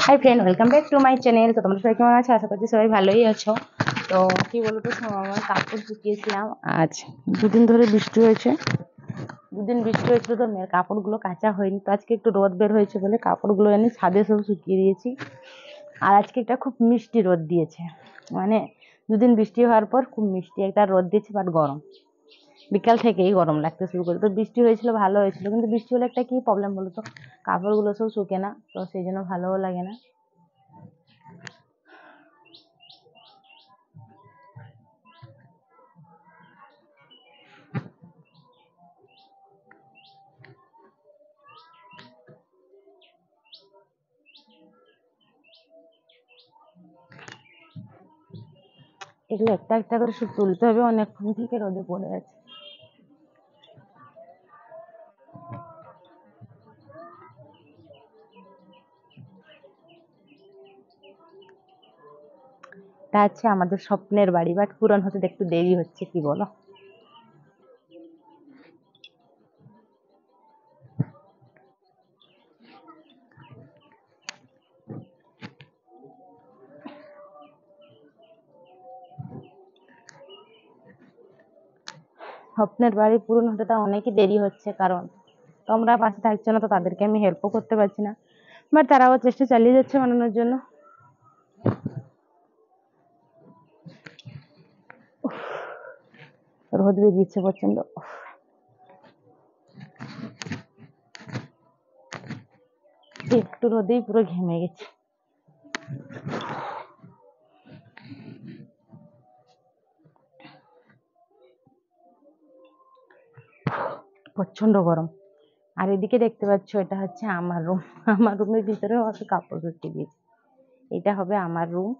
Hi friend, welcome back to my channel. তো তোমরা সবাই কেমন আছো? আশা করছি সবাই ভালোই আছো। তো কি বলতো, আমার কাপড় শুকিয়েছিলাম। আজ দুদিন ধরে বৃষ্টি হয়েছে, তো কাপড়গুলো কাঁচা হয়নি। তো আজকে একটু রোদ বের হয়েছে বলে কাপড়গুলো এনে ছাদে সব শুকিয়ে দিয়েছি। আর আজকে একটা খুব মিষ্টি রোদ দিয়েছে, মানে দুদিন বৃষ্টি হওয়ার পর খুব মিষ্টি একটা রোদ দিয়েছে, বাট গরম। বিকাল থেকেই গরম লাগতে শুরু করে। তো বৃষ্টি হয়েছিল, ভালো হয়েছিল, কিন্তু বৃষ্টি হলে একটা কি প্রবলেম বলো তো, কাপড়গুলো সব শুকে না, তো সেই জন্য ভালোও লাগে না। এগুলো একটা একটা করে সব তুলতে হবে, অনেকক্ষণ থেকে রোদে পড়ে আছে। এটা হচ্ছে আমাদের স্বপ্নের বাড়ি, বাট পূরণ হতে একটু দেরি হচ্ছে, কি বলো? স্বপ্নের বাড়ি পূরণ হতে তা অনেকই দেরি হচ্ছে, কারণ তোমরা পাশে থাকছো না, তো তাদেরকে আমি হেল্পও করতে পারছি না, বাট তারাও চেষ্টা চালিয়ে যাচ্ছে বানানোর জন্য। রোদ বেরিয়েছে প্রচন্ড, একটু রোদেই পুরো ঘেমে গেছে। প্রচন্ড গরম। আর এদিকে দেখতে পাচ্ছ, এটা হচ্ছে আমার রুম। আমার রুমের ভিতরেও আছে কাপড় শুকিয়ে দিয়েছে। এটা হবে আমার রুম।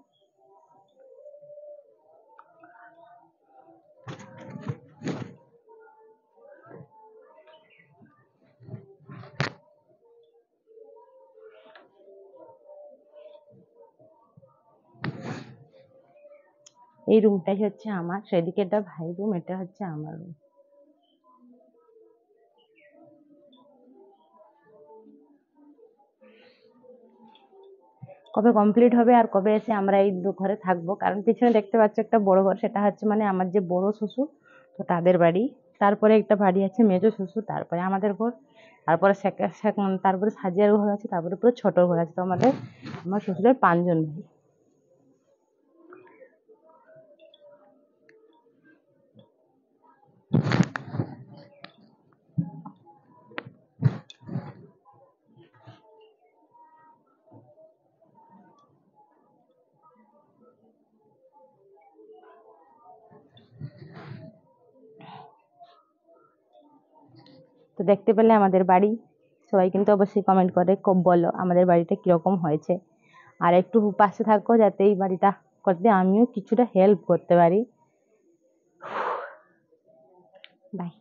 এই রুমটাই হচ্ছে আমার, সেদিকে এটা ভাই রুম, এটা হচ্ছে আমার রুম। কবে কমপ্লিট হবে আর কবে এসে আমরা এই ঘরে থাকবো, কারণ পিছনে দেখতে পাচ্ছ একটা বড় ঘর, সেটা হচ্ছে মানে আমার যে বড় শ্বশুর, তো তাদের বাড়ি। তারপরে একটা বাড়ি আছে মেজো শ্বশুর, তারপরে আমাদের ঘর, তারপরে তারপরে সাজিয়ার ঘর আছে, তারপরে পুরো ছোট ঘর আছে। তো আমার শ্বশুরের 5 জন ভাই। তো দেখতে পেলে আমাদের বাড়ি। সবাই কিন্তু অবশ্যই কমেন্ট করে বলো আমাদের বাড়িটা কিরকম হয়েছে, আর একটু পাশে থাকো যাতে এই বাড়িটা করতে আমিও কিছুটা হেল্প করতে পারি। বাই।